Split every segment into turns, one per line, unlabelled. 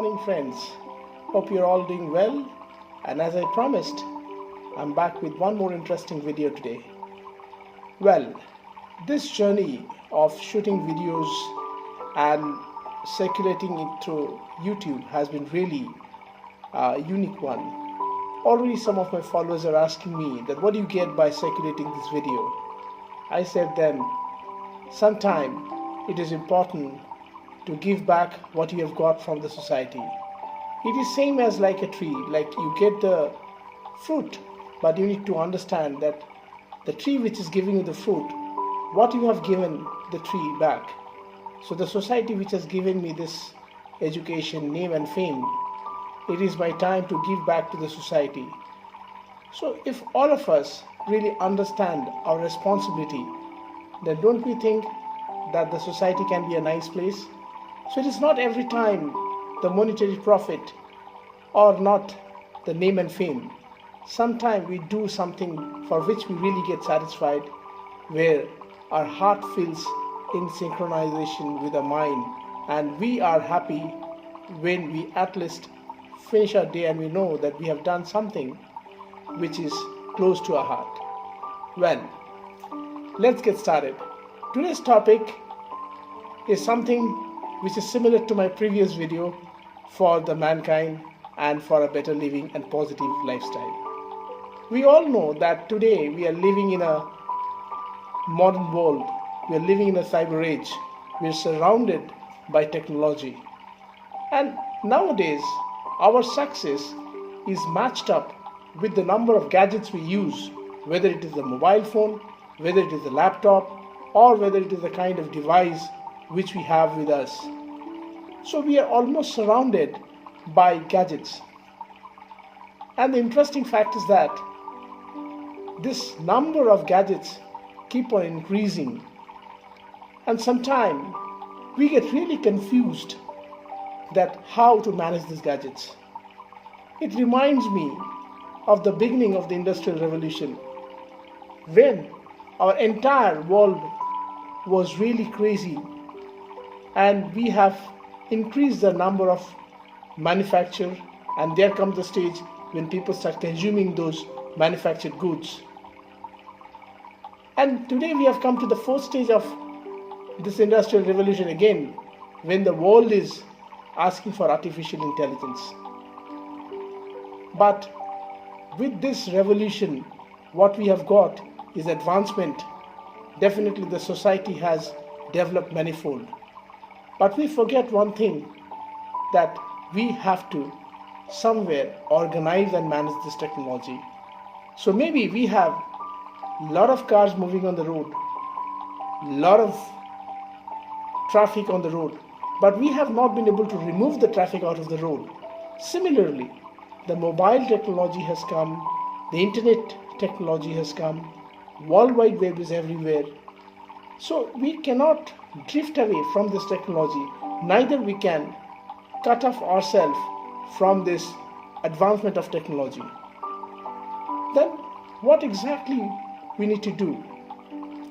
morning, friends. Hope you're all doing well. And as I promised, I'm back with one more interesting video today. Well, this journey of shooting videos and circulating it through YouTube has been really a unique one. Already some of my followers are asking me that what do you get by circulating this video? I said then, sometime it is important to give back what you have got from the society. It is same as like a tree, like you get the fruit, but you need to understand that the tree which is giving you the fruit, what you have given the tree back. So the society which has given me this education, name and fame, it is my time to give back to the society. So if all of us really understand our responsibility, then don't we think that the society can be a nice place? So it is not every time the monetary profit or not the name and fame. Sometimes we do something for which we really get satisfied, where our heart feels in synchronization with our mind, and we are happy when we at least finish our day and we know that we have done something which is close to our heart. Well, let's get started. Today's topic is something which is similar to my previous video for the mankind and for a better living and positive lifestyle. We all know that today we are living in a modern world. We are living in a cyber age. We are surrounded by technology. And nowadays, our success is matched up with the number of gadgets we use, whether it is the mobile phone, whether it is the laptop, or whether it is the kind of device which we have with us. So we are almost surrounded by gadgets. And the interesting fact is that this number of gadgets keep on increasing. And sometimes we get really confused that how to manage these gadgets. It reminds me of the beginning of the Industrial Revolution, when our entire world was really crazy and we have increased the number of manufacture, and there comes the stage when people start consuming those manufactured goods. And today we have come to the fourth stage of this industrial revolution again, when the world is asking for artificial intelligence. But with this revolution, what we have got is advancement. Definitely the society has developed manifold. But we forget one thing, that we have to somewhere organize and manage this technology. So maybe we have a lot of cars moving on the road, a lot of traffic on the road, but we have not been able to remove the traffic out of the road. Similarly, the mobile technology has come, the internet technology has come, World Wide Web is everywhere. So we cannot drift away from this technology, neither we can cut off ourselves from this advancement of technology. Then what exactly we need to do?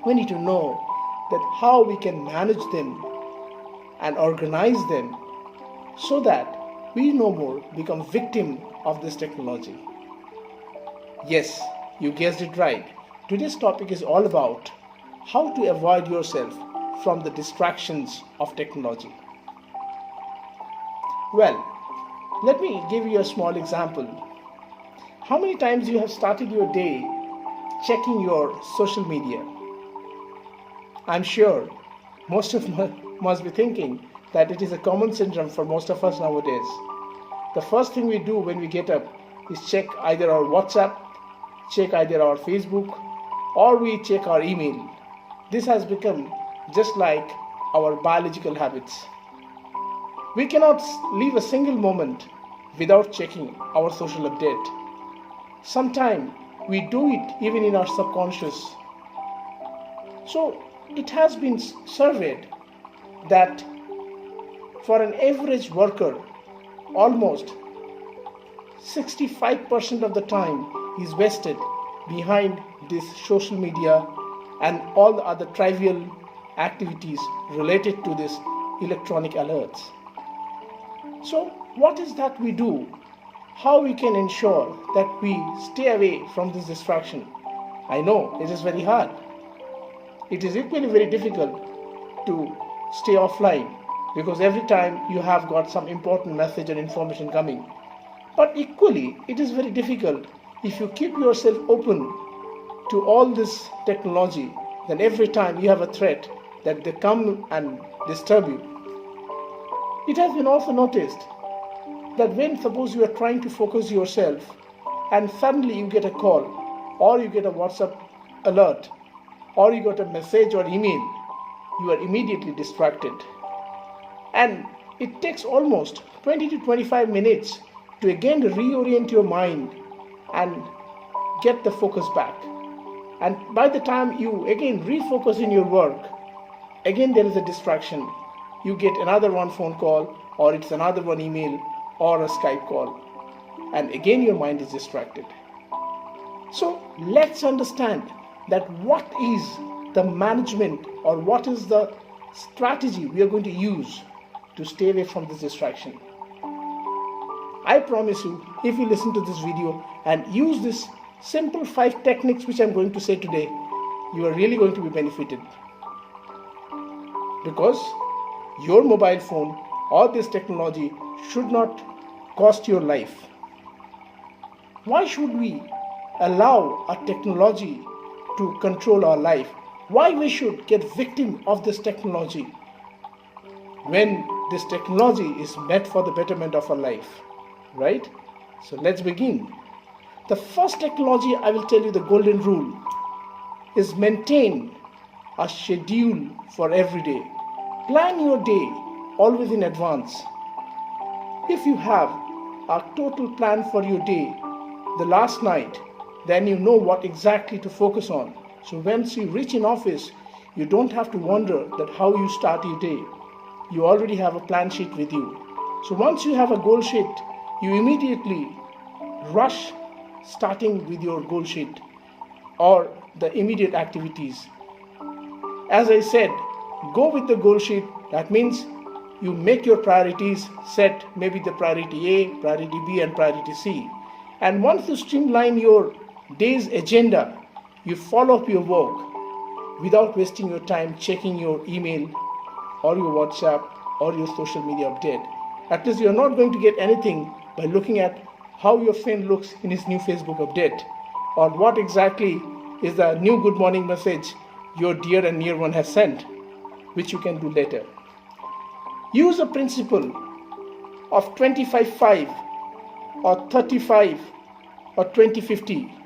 We need to know that how we can manage them and organize them so that we no more become victim of this technology. Yes, you guessed it right. Today's topic is all about how to avoid yourself from the distractions of technology. Well, let me give you a small example. How many times you have started your day checking your social media? I'm sure most of us must be thinking that it is a common syndrome for most of us nowadays. The first thing we do when we get up is check either our WhatsApp, check either our Facebook, or we check our email. This has become just like our biological habits. We cannot leave a single moment without checking our social update. Sometimes we do it even in our subconscious. So it has been surveyed that for an average worker, almost 65% of the time is wasted behind this social media and all the other trivial activities related to this electronic alerts. So what is that we do? How we can ensure that we stay away from this distraction? I know it is very hard. It is equally very difficult to stay offline because every time you have got some important message or information coming. But equally, it is very difficult if you keep yourself open to all this technology, then every time you have a threat that they come and disturb you. It has been also noticed that when suppose you are trying to focus yourself and suddenly you get a call or you get a WhatsApp alert or you got a message or email, you are immediately distracted. And it takes almost 20 to 25 minutes to again reorient your mind and get the focus back. And by the time you again refocus in your work, again there is a distraction. You get another one phone call, or it's another one email, or a Skype call. And again your mind is distracted. So let's understand that what is the management or what is the strategy we are going to use to stay away from this distraction. I promise you, if you listen to this video and use this simple 5 techniques which I'm going to say today, you are really going to be benefited. Because your mobile phone or this technology should not cost your life. Why should we allow a technology to control our life? Why we should get victim of this technology when this technology is meant for the betterment of our life, right? So let's begin. The first technology I will tell you, the golden rule, is maintain a schedule for every day. Plan your day always in advance. If you have a total plan for your day the last night, then you know what exactly to focus on. So once you reach in office, you don't have to wonder that how you start your day. You already have a plan sheet with you. So once you have a goal sheet, you immediately rush starting with your goal sheet or the immediate activities. As I said, go with the goal sheet. That means you make your priorities, set maybe the priority A, priority B, and priority C. And once you streamline your day's agenda, you follow up your work without wasting your time checking your email or your WhatsApp or your social media update. At least you are not going to get anything by looking at how your friend looks in his new Facebook update, or what exactly is the new good morning message your dear and near one has sent, which you can do later. Use a principle of 25-5 or 35 or 20-50.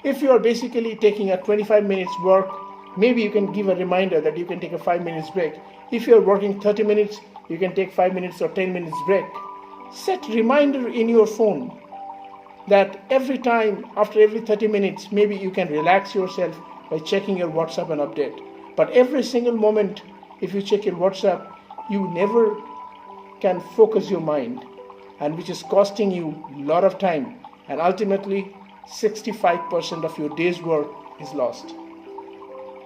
If you are basically taking a 25 minutes work, maybe you can give a reminder that you can take a 5 minutes break. If you are working 30 minutes, you can take 5 minutes or 10 minutes break. Set reminder in your phone that every time, after every 30 minutes, maybe you can relax yourself by checking your WhatsApp and update. But every single moment, if you check your WhatsApp, you never can focus your mind, and which is costing you a lot of time, and ultimately 65% of your day's work is lost.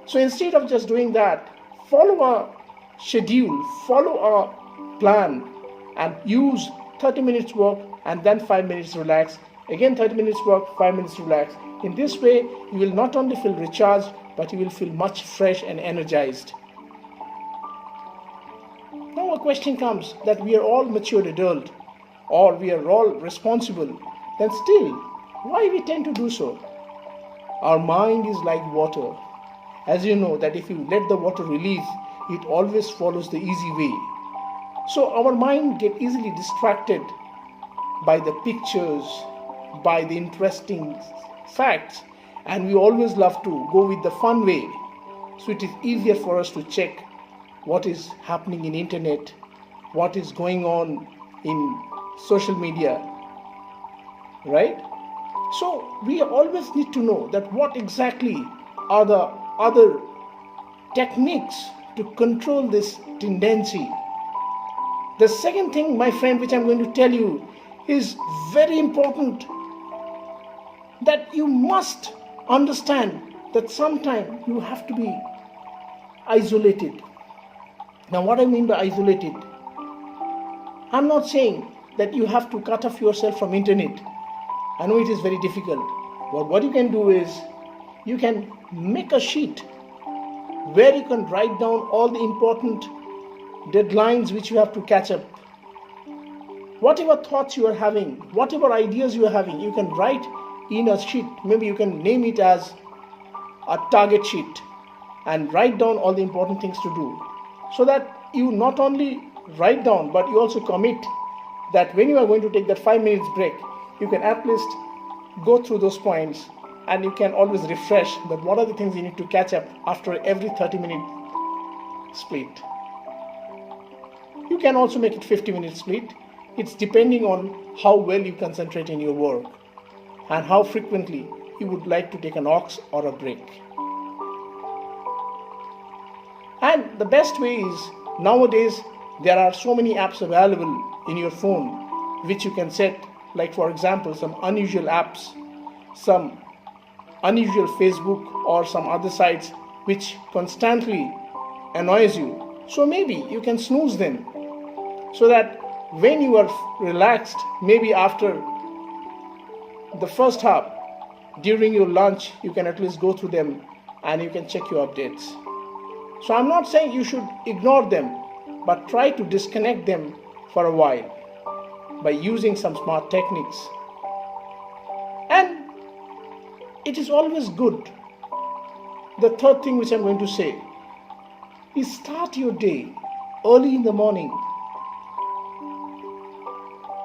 So instead of just doing that, follow a schedule, follow a plan, and use 30 minutes work and then 5 minutes relax. Again 30 minutes work, 5 minutes relax. In this way, you will not only feel recharged, but you will feel much fresh and energized. Now a question comes that we are all mature adult, or we are all responsible, then still, why we tend to do so? Our mind is like water. As you know that if you let the water release, it always follows the easy way. So our mind get easily distracted by the pictures, by the interesting facts, and we always love to go with the fun way. So it is easier for us to check what is happening in internet, what is going on in social media, right? So we always need to know that what exactly are the other techniques to control this tendency. The second thing, my friend, which I'm going to tell you is very important, that you must understand that sometimes you have to be isolated. Now what I mean by isolated, I'm not saying that you have to cut off yourself from internet. I know it is very difficult. But what you can do is you can make a sheet where you can write down all the important deadlines which you have to catch up. Whatever thoughts you are having, whatever ideas you are having, you can write in a sheet. Maybe you can name it as a target sheet and write down all the important things to do, so that you not only write down but you also commit that when you are going to take that 5 minutes break, you can at least go through those points and you can always refresh that what are the things you need to catch up after every 30-minute split. You can also make it 50-minute split. It's depending on how well you concentrate in your work and how frequently you would like to take an aux or a break. And the best way is, nowadays there are so many apps available in your phone which you can set, like for example some unusual apps, some unusual Facebook or some other sites which constantly annoys you. So maybe you can snooze them, so that when you are relaxed, maybe after the first half, during your lunch, you can at least go through them and you can check your updates. So I'm not saying you should ignore them, but try to disconnect them for a while by using some smart techniques. And it is always good. The third thing which I'm going to say is start your day early in the morning.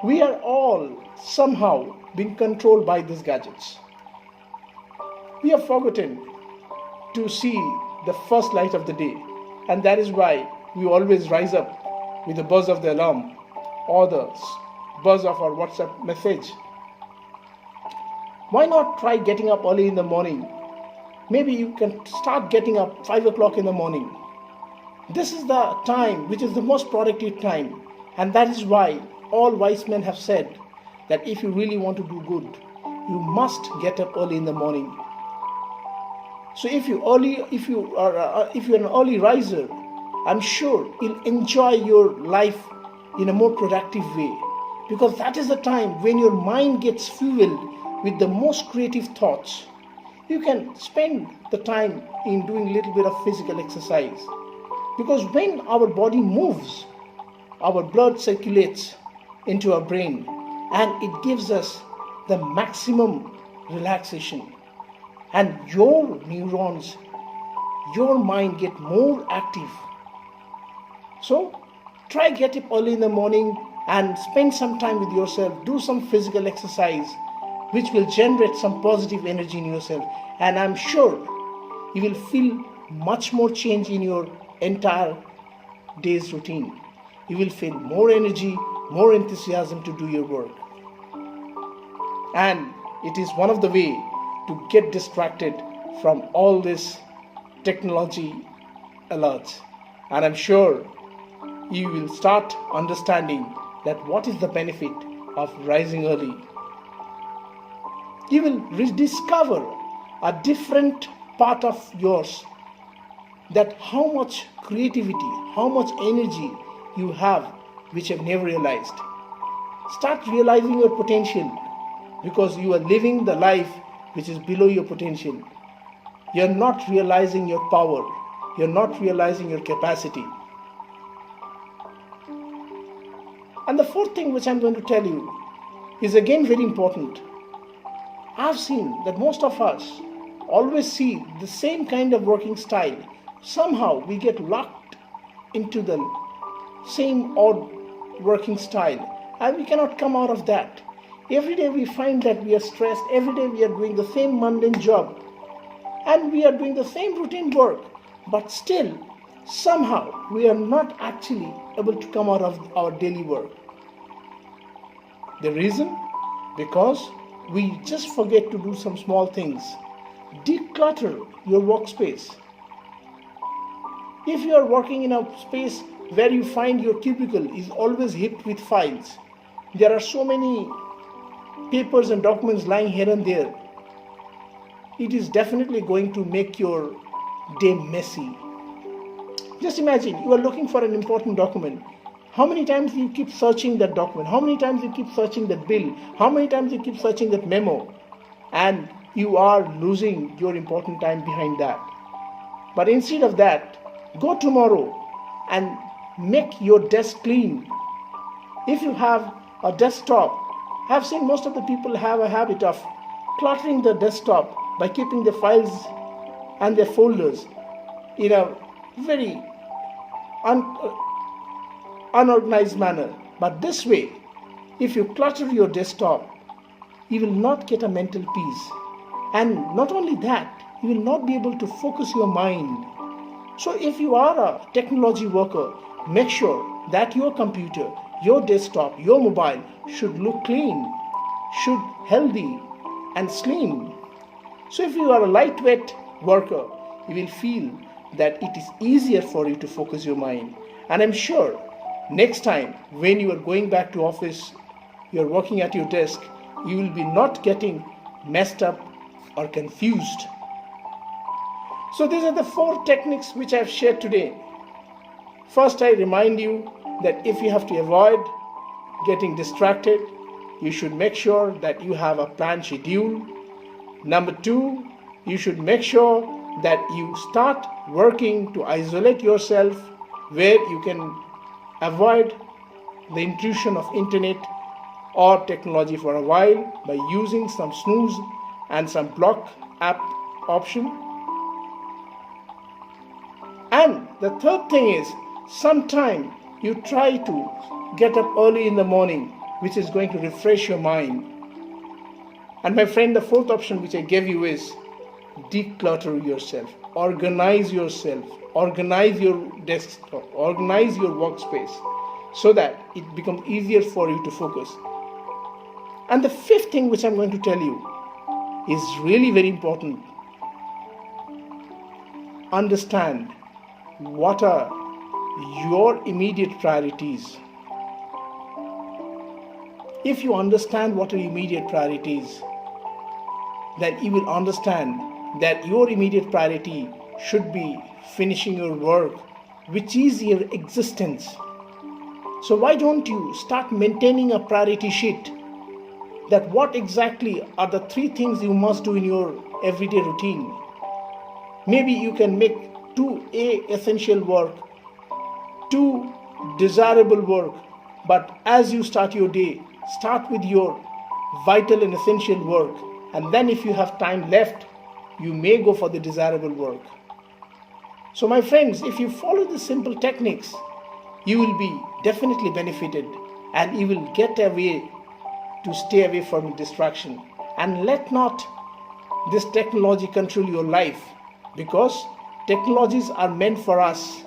We are all somehow being controlled by these gadgets. We have forgotten to see the first light of the day, and that is why we always rise up with the buzz of the alarm or the buzz of our WhatsApp message. Why not try getting up early in the morning? Maybe you can start getting up 5 o'clock in the morning. This is the time which is the most productive time, and that is why all wise men have said that if you really want to do good, you must get up early in the morning. So if you're an early riser, I'm sure you'll enjoy your life in a more productive way, because that is the time when your mind gets fueled with the most creative thoughts. You can spend the time in doing a little bit of physical exercise, because when our body moves, our blood circulates into our brain and it gives us the maximum relaxation, and your neurons, your mind get more active. So try get up early in the morning and spend some time with yourself. Do some physical exercise which will generate some positive energy in yourself, and I'm sure you will feel much more change in your entire day's routine. You will feel more energy, more enthusiasm to do your work. And it is one of the way to get distracted from all this technology alerts. And I'm sure you will start understanding that what is the benefit of rising early. You will rediscover a different part of yours, that how much creativity, how much energy you have which you have never realized. Start realizing your potential, because you are living the life which is below your potential. You're not realizing your power. You're not realizing your capacity. And the fourth thing which I'm going to tell you is again very important. I've seen that most of us always see the same kind of working style. Somehow we get locked into the same odd working style, and we cannot come out of that. Every day we find that we are stressed. Every day we are doing the same mundane job, and we are doing the same routine work, but still somehow we are not actually able to come out of our daily work. The reason? Because we just forget to do some small things. Declutter your workspace. If you are working in a space where you find your cubicle is always heaped with files, there are so many papers and documents lying here and there, it is definitely going to make your day messy. Just imagine you are looking for an important document How many times you keep searching that document? How many times you keep searching that bill? How many times you keep searching that memo? And you are losing your important time behind that. But instead of that, go tomorrow and make your desk clean. If you have a desktop, I've seen most of the people have a habit of cluttering the desktop by keeping the files and their folders in a very unorganized manner. But this way, if you clutter your desktop, you will not get a mental peace. And not only that, you will not be able to focus your mind. So if you are a technology worker, make sure that your computer, your desktop, your mobile should look clean, should healthy and slim. So if you are a lightweight worker, you will feel that it is easier for you to focus your mind. And I'm sure next time when you are going back to office, you are working at your desk, you will be not getting messed up or confused. So these are the 4 techniques which I have shared today. First, I remind you that if you have to avoid getting distracted, you should make sure that you have a planned schedule. Number 2, you should make sure that you start working to isolate yourself where you can avoid the intrusion of internet or technology for a while by using some snooze and some block app option. And the third thing is, sometime you try to get up early in the morning, which is going to refresh your mind. And my friend, the 4th option which I gave you is declutter yourself, organize yourself, organize your desktop, organize your workspace so that it becomes easier for you to focus. And the 5th thing which I'm going to tell you is really very important. Understand what are your immediate priorities. If you understand what are immediate priorities, then you will understand that your immediate priority should be finishing your work, which is your existence. So why don't you start maintaining a priority sheet that what exactly are the 3 things you must do in your everyday routine. Maybe you can make 2 essential work, 2 desirable work, but as you start your day, start with your vital and essential work, and then if you have time left, you may go for the desirable work. So my friends, if you follow the simple techniques, you will be definitely benefited and you will get away to stay away from distraction. And let not this technology control your life, because technologies are meant for us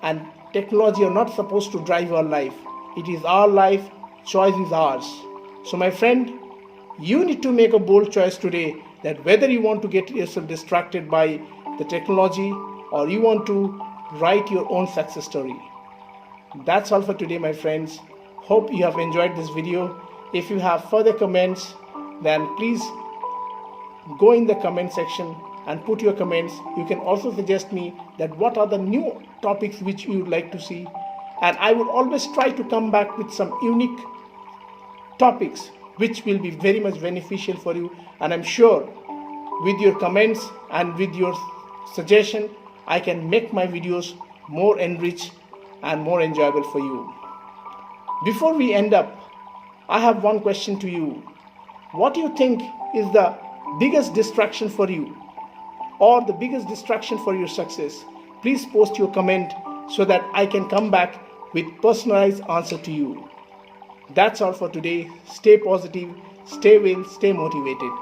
and technology are not supposed to drive our life. It is our life, choice is ours. So my friend, you need to make a bold choice today that whether you want to get yourself distracted by the technology or you want to write your own success story. That's all for today, my friends. Hope you have enjoyed this video. If you have further comments, then please go in the comment section and put your comments. You can also suggest me that what are the new topics which you would like to see, and I will always try to come back with some unique topics which will be very much beneficial for you. And I'm sure with your comments and with your suggestion, I can make my videos more enriched and more enjoyable for you. Before we end up, I have one question to you. What do you think is the biggest distraction for you or the biggest distraction for your success? Please post your comment so that I can come back with personalized answer to you. That's all for today. Stay positive, stay well, stay motivated.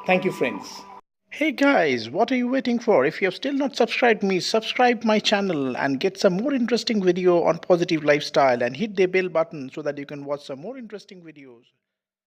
Thank you, friends. Hey guys, what are you waiting for? If you have still not subscribed me, subscribe my channel and get some more interesting video on positive lifestyle and hit the bell button so that you can watch some more interesting videos.